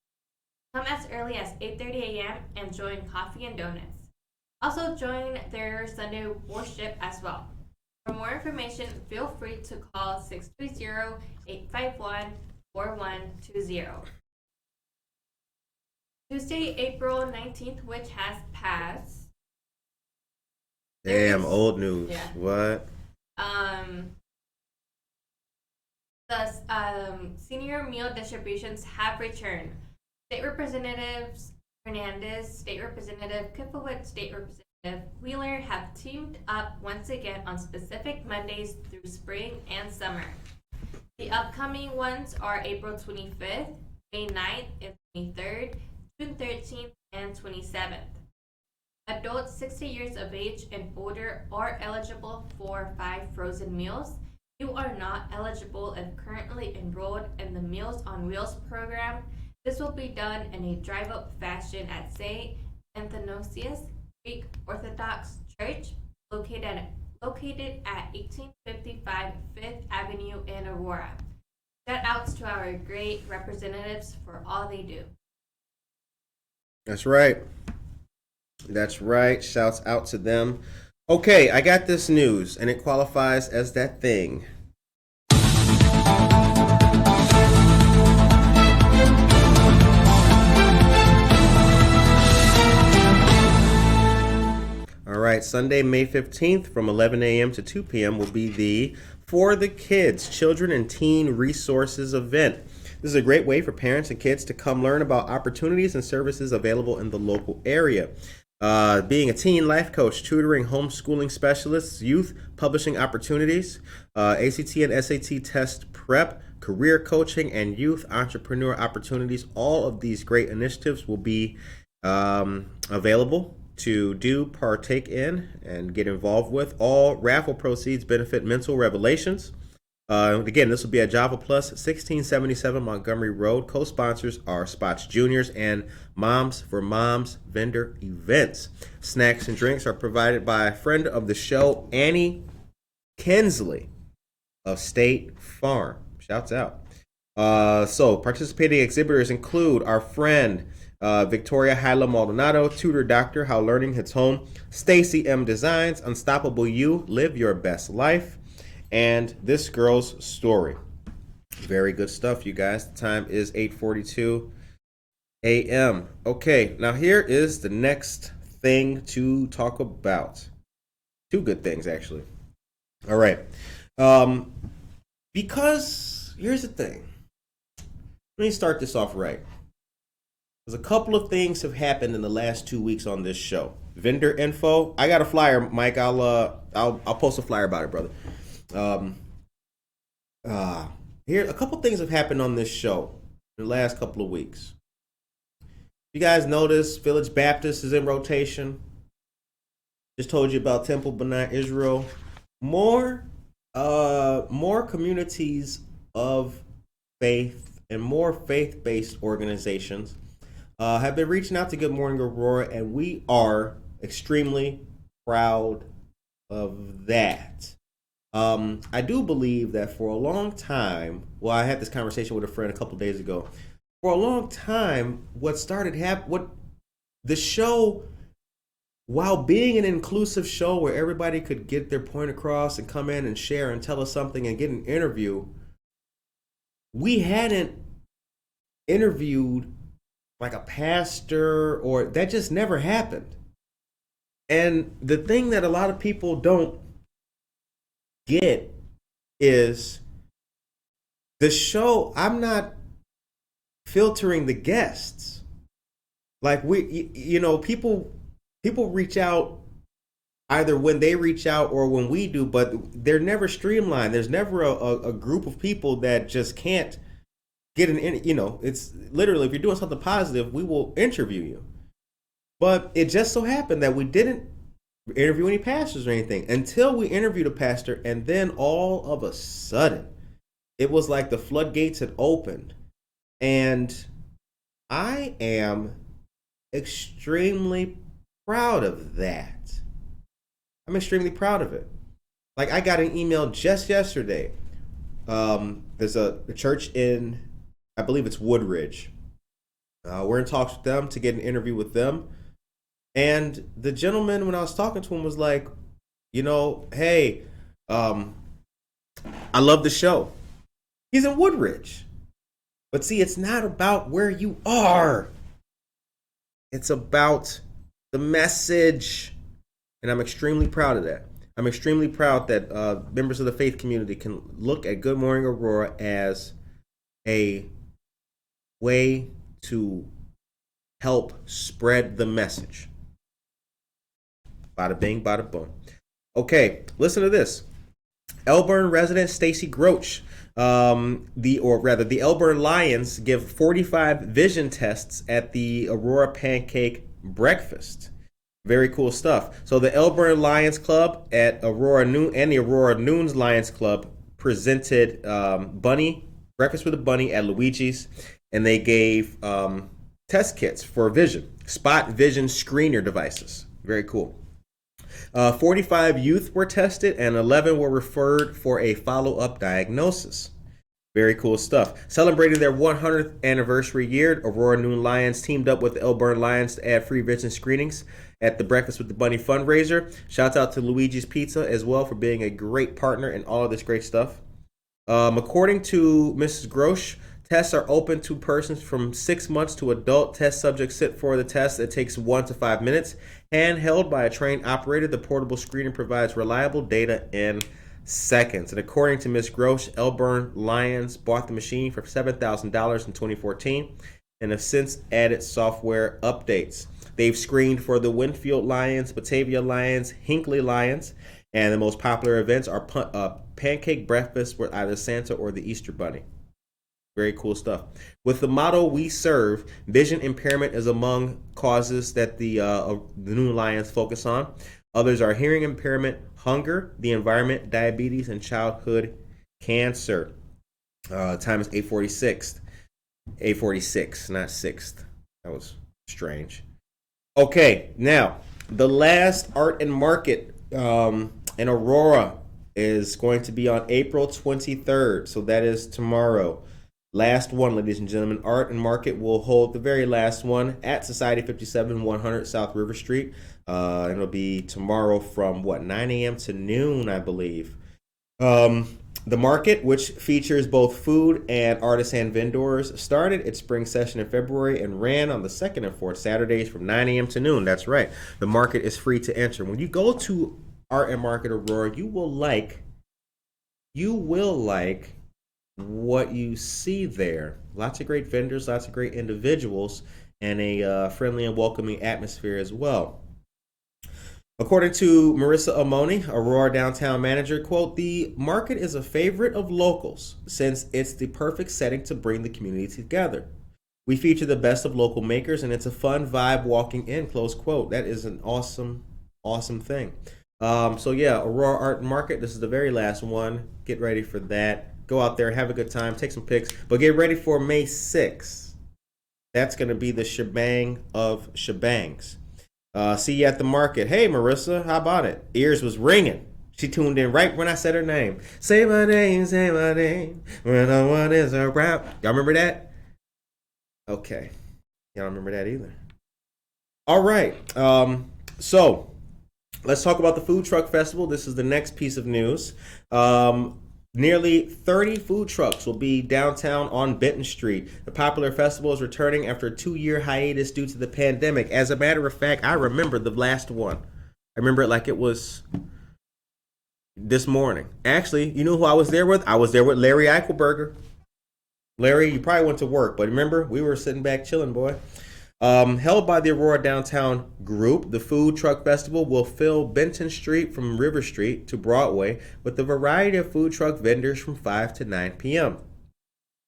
Come as early as 8:30 a.m. and join coffee and donuts. Also join their Sunday worship as well. For more information, feel free to call 630-851-4120. Tuesday, April 19th, which has passed. Damn, old news. Yeah. What? The senior meal distributions have returned. State Representatives Hernandez, State Representative Kifowit, State Representative Wheeler have teamed up once again on specific Mondays through spring and summer. The upcoming ones are April 25th, May 9th and 23rd, June 13th and 27th. Adults 60 years of age and older are eligible for 5 frozen meals. You are not eligible if currently enrolled in the Meals on Wheels program. This will be done in a drive-up fashion at St. Athanasius Greek Orthodox Church, located at 1855 5th Avenue in Aurora. Shout outs to our great representatives for all they do. That's right. That's right. Shouts out to them. Okay, I got this news, and it qualifies as that thing. All right, Sunday, May 15th from 11 a.m. to 2 p.m. will be the For the Kids Children and Teen Resources event. This is a great way for parents and kids to come learn about opportunities and services available in the local area. Being a teen life coach, tutoring, homeschooling specialists, youth publishing opportunities, ACT and SAT test prep, career coaching, and youth entrepreneur opportunities. All of these great initiatives will be available to partake in, and get involved with. All raffle proceeds benefit Mental Revelations. Again, this will be at Java Plus, 1677 Montgomery Road. Co-sponsors are Spots Juniors and Moms for Moms vendor events. Snacks and drinks are provided by a friend of the show, Annie Kinsley of State Farm. Shouts out. So participating exhibitors include our friend Victoria Hyla Maldonado, Tutor Doctor, How Learning Hits Home, Stacy M Designs, Unstoppable You, Live Your Best Life, and This Girl's Story. Very good stuff, you guys. The time is 8:42 a.m. Okay, now here is the next thing to talk about. Two good things, actually. All right. Because here's the thing. Let me start this off right. There's a couple of things have happened in the last 2 weeks on this show. Vendor info. I got a flyer, Mike. I'll post a flyer about it, brother. Here, a couple things have happened on this show in the last couple of weeks. You guys notice Village Baptist is in rotation. Just told you about Temple B'nai Israel. More communities of faith and more faith-based organizations have been reaching out to Good Morning Aurora, and we are extremely proud of that. I do believe that for a long time, well, I had this conversation with a friend a couple days ago. For a long time, what the show, while being an inclusive show where everybody could get their point across and come in and share and tell us something and get an interview, we hadn't interviewed like a pastor, or that just never happened. And the thing that a lot of people don't get is the show, I'm not filtering the guests. Like people reach out either when they reach out or when we do, but they're never streamlined. There's never a group of people that just can't get it's literally, if you're doing something positive, we will interview you. But it just so happened that we didn't interview any pastors or anything until we interviewed a pastor, and then all of a sudden it was like the floodgates had opened. And I am extremely proud of that. I'm extremely proud of it. Like, I got an email just yesterday. There's a church in, I believe it's Woodridge. We're in talks with them to get an interview with them. And the gentleman, when I was talking to him, was like, hey, I love the show. He's in Woodridge. But see, it's not about where you are. It's about the message. And I'm extremely proud of that. I'm extremely proud that members of the faith community can look at Good Morning Aurora as a way to help spread the message. Bada bing, bada boom. Okay, listen to this. Elburn resident Stacy Groach, the Elburn Lions give 45 vision tests at the Aurora Pancake Breakfast. Very cool stuff. So the Elburn Lions Club at Aurora Noon and the Aurora Noons Lions Club presented Breakfast with a Bunny at Luigi's, and they gave test kits for vision, spot vision screener devices. Very cool. 45 youth were tested and 11 were referred for a follow-up diagnosis. Very cool stuff. Celebrating their 100th anniversary year, Aurora Noon Lions teamed up with the Elburn Lions to add free vision screenings at the Breakfast with the Bunny fundraiser. Shouts out to Luigi's Pizza as well for being a great partner in all of this great stuff. According to Mrs. Grosh, tests are open to persons from 6 months to adult. Test subjects sit for the test. It takes 1 to 5 minutes. Handheld by a trained operator, the portable screening provides reliable data in seconds. And according to Ms. Grosh, Elburn Lions bought the machine for $7,000 in 2014 and have since added software updates. They've screened for the Winfield Lions, Batavia Lions, Hinckley Lions, and the most popular events are pancake breakfast with either Santa or the Easter Bunny. Very cool stuff. With the motto "We serve," vision impairment is among causes that the New Lions focus on. Others are hearing impairment, hunger, the environment, diabetes, and childhood cancer. Time is 8:46. 8:46, not 6th. That was strange. Okay, now, the last art and market in Aurora is going to be on April 23rd. So that is tomorrow. Last one, ladies and gentlemen. Art and Market will hold the very last one at Society 57 100 South River Street. It'll be tomorrow from 9 a.m. to noon, I believe. The market, which features both food and artisan vendors, started its spring session in February and ran on the second and fourth Saturdays from 9 a.m. to noon. That's right. The market is free to enter. When you go to Art and Market Aurora, you will like what you see there. Lots of great vendors, lots of great individuals, and a friendly and welcoming atmosphere as well. According to Marissa Amoni, Aurora downtown manager, quote, "The market is a favorite of locals since it's the perfect setting to bring the community together. We feature the best of local makers and it's a fun vibe walking in," close quote. That is an awesome thing. So yeah, Aurora Art and Market, this is the very last one. Get ready for that. Go out there, have a good time, take some pics, but get ready for May 6th. That's going to be the shebang of shebangs. See you at the market. Hey, Marissa, how about it? Ears was ringing. She tuned in right when I said her name. Say my name, when no one is around. Y'all remember that? Okay. Y'all don't remember that either. All right. So let's talk about the Food Truck Festival. This is the next piece of news. Nearly 30 food trucks will be downtown on Benton Street. The popular festival is returning after a 2-year hiatus due to the pandemic. As a matter of fact, I remember the last one. I remember it like it was this morning. Actually, you know who I was there with? I was there with Larry Eichelberger. Larry, you probably went to work, but remember, we were sitting back chilling, boy. Held by the Aurora Downtown Group, the Food Truck Festival will fill Benton Street from River Street to Broadway with a variety of food truck vendors from 5 to 9 p.m.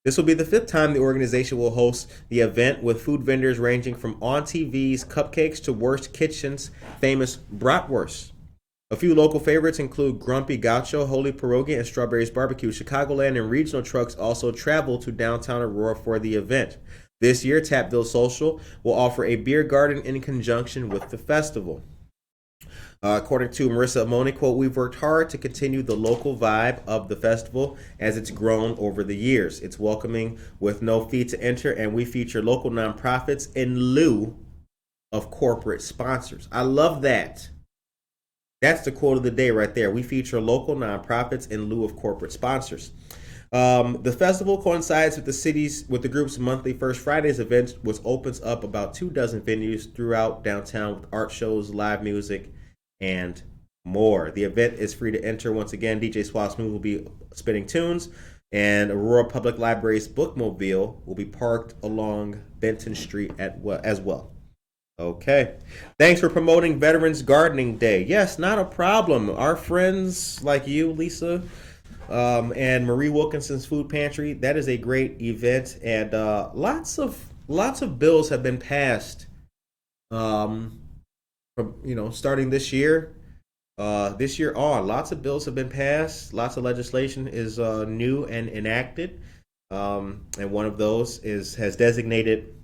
This will be the 5th time the organization will host the event, with food vendors ranging from On TV's Cupcakes to Worst Kitchen's famous bratwurst. A few local favorites include Grumpy Gaucho, Holy Pierogi, and Strawberries Barbecue. Chicagoland and regional trucks also travel to downtown Aurora for the event. This year, Tapville Social will offer a beer garden in conjunction with the festival. According to Marissa Amoni, quote, "We've worked hard to continue the local vibe of the festival as it's grown over the years. It's welcoming with no fee to enter, and we feature local nonprofits in lieu of corporate sponsors." I love that. That's the quote of the day right there. We feature local nonprofits in lieu of corporate sponsors. The festival coincides with the group's monthly First Fridays event, which opens up about 24 venues throughout downtown with art shows, live music, and more. The event is free to enter. Once again, DJ Swap Smooth will be spinning tunes, and Aurora Public Library's bookmobile will be parked along Benton Street as well. Okay. Thanks for promoting Veterans Gardening Day. Yes, not a problem. Our friends like you, Lisa, and Marie Wilkinson's Food Pantry, that is a great event, and lots of bills have been passed from starting this year on. Lots of bills have been passed, lots of legislation is new and enacted, and one of those has designated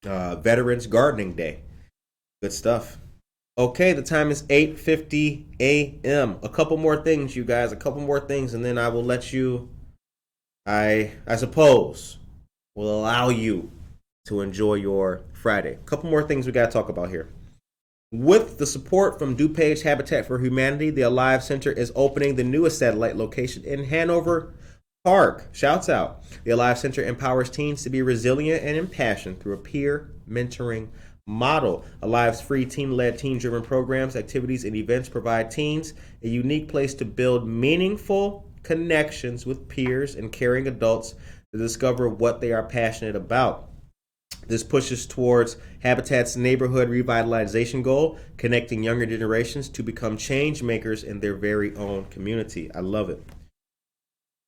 Veterans Gardening Day. Good stuff. Okay, the time is 8:50 a.m. A couple more things, you guys. And then I will let you I suppose, will allow you to enjoy your Friday. A couple more things we got to talk about here. With the support from DuPage Habitat for Humanity, the Alive Center is opening the newest satellite location in Hanover Park. Shouts out. The Alive Center empowers teens to be resilient and impassioned through a peer mentoring model. Alive's free teen-led, teen-driven programs, activities, and events provide teens a unique place to build meaningful connections with peers and caring adults to discover what they are passionate about. This pushes towards Habitat's neighborhood revitalization goal, connecting younger generations to become change makers in their very own community. I love it.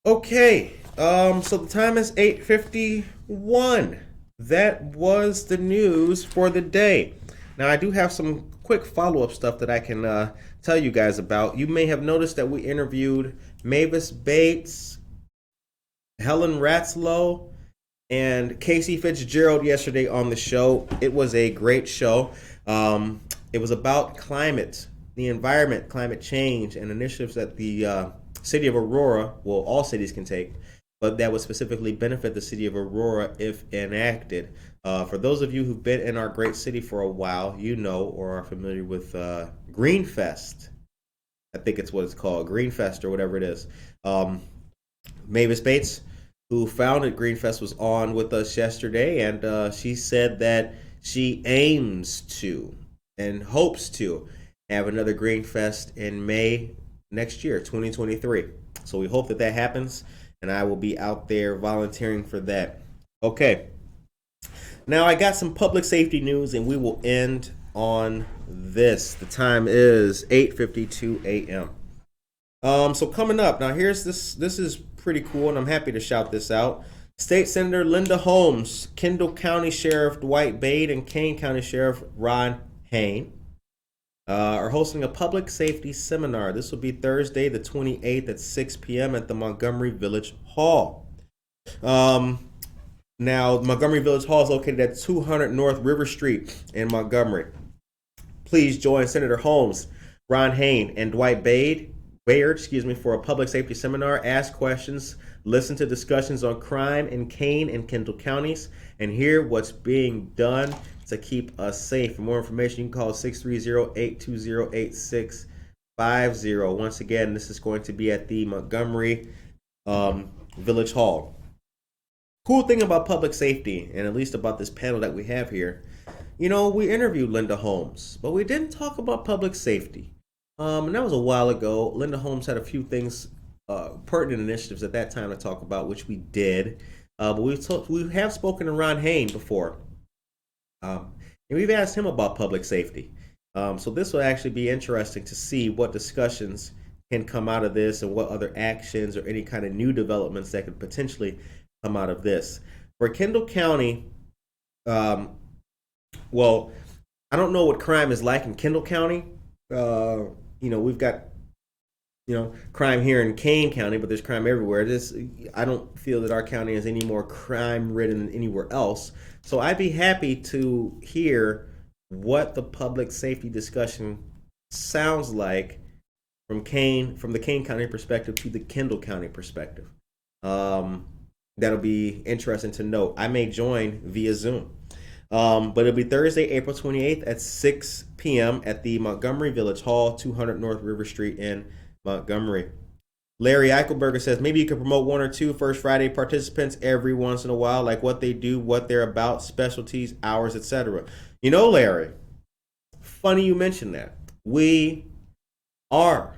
Okay, so the time is 8:51. That was the news for the day. Now, I do have some quick follow-up stuff that I can tell you guys about. You may have noticed that we interviewed Mavis Bates, Helen Ratzlow, and Casey Fitzgerald yesterday on the show. It was a great show. It was about climate, the environment, climate change, and initiatives that the city of Aurora, well, all cities can take, but that would specifically benefit the city of Aurora if enacted. For those of you who've been in our great city for a while, you know or are familiar with Greenfest. I think it's what it's called, Greenfest or whatever it is. Mavis Bates, who founded Greenfest, was on with us yesterday, and she said that she aims to and hopes to have another Greenfest in May next year, 2023. So we hope that that happens, and I will be out there volunteering for that. Okay. Now I got some public safety news, and we will end on this. The time is 8:52 a.m. So coming up, now here's this. This is pretty cool, and I'm happy to shout this out. State Senator Linda Holmes, Kendall County Sheriff Dwight Bade, and Kane County Sheriff Ron Hain are hosting a public safety seminar. This will be Thursday, the 28th at 6 p.m. at the Montgomery Village Hall. Now, Montgomery Village Hall is located at 200 North River Street in Montgomery. Please join Senator Holmes, Ron Hain, and Dwight Bayard, for a public safety seminar. Ask questions, listen to discussions on crime in Kane and Kendall counties, and hear what's being done to keep us safe. For more information, you can call 630-820-8650. Once again, this is going to be at the Montgomery Village Hall. Cool thing about public safety, and at least about this panel that we have here, you know, we interviewed Linda Holmes, but we didn't talk about public safety. And that was a while ago. Linda Holmes had a few things, pertinent initiatives at that time to talk about, which we did. But we have spoken to Ron Hain before. And we've asked him about public safety. So this will actually be interesting to see what discussions can come out of this and what other actions or any kind of new developments that could potentially come out of this. For Kendall County, well, I don't know what crime is like in Kendall County. We've got, crime here in Kane County, but there's crime everywhere. I don't feel that our county is any more crime-ridden than anywhere else. So I'd be happy to hear what the public safety discussion sounds like from the Kane County perspective to the Kendall County perspective. That'll be interesting to note. I may join via Zoom. But it'll be Thursday, April 28th at 6 p.m. at the Montgomery Village Hall, 200 North River Street in Montgomery. Larry Eichelberger says, maybe you could promote one or two First Friday participants every once in a while, like what they do, what they're about, specialties, hours, etc. You know, Larry, funny you mentioned that. We are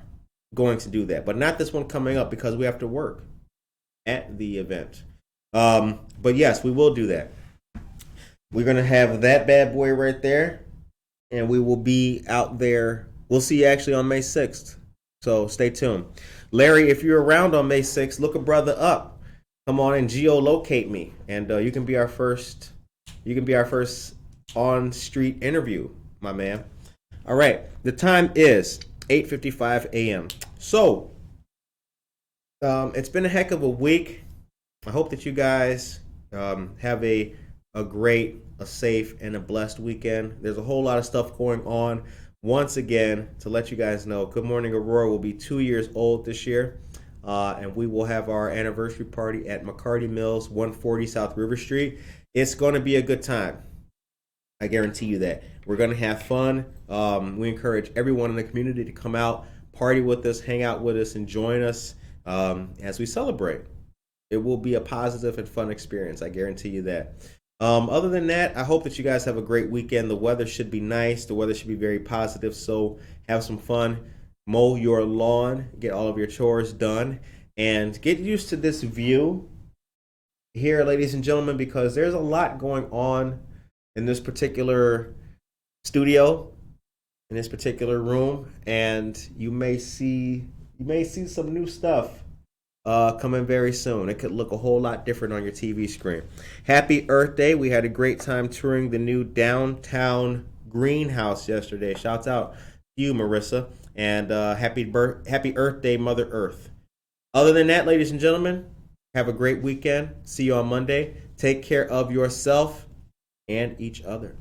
going to do that, but not this one coming up because we have to work at the event. But yes, we will do that. We're going to have that bad boy right there, and we will be out there. We'll see you actually on May 6th, so stay tuned. Larry, if you're around on May 6th, look a brother up. Come on and geolocate me, and you can be our first on-street interview, my man. All right, the time is 8:55 a.m. So, it's been a heck of a week. I hope that you guys have a great, a safe, and a blessed weekend. There's a whole lot of stuff going on. Once again, to let you guys know, Good Morning Aurora will be 2 years old this year. and we will have our anniversary party at McCarty Mills, 140 South River Street. It's going to be a good time. I guarantee you that. We're going to have fun. We encourage everyone in the community to come out, party with us, hang out with us, and join us as we celebrate. It will be a positive and fun experience. I guarantee you that. Other than that, I hope that you guys have a great weekend. The weather should be nice. The weather should be very positive. So have some fun. Mow your lawn. Get all of your chores done. And get used to this view here, ladies and gentlemen, because there's a lot going on in this particular studio, in this particular room. And you may see some new stuff coming very soon. It could look a whole lot different on your TV screen. Happy Earth Day. We had a great time touring the new downtown greenhouse yesterday. Shouts out to you, Marissa. And happy Earth Day, Mother Earth. Other than that, ladies and gentlemen, have a great weekend. See you on Monday. Take care of yourself and each other.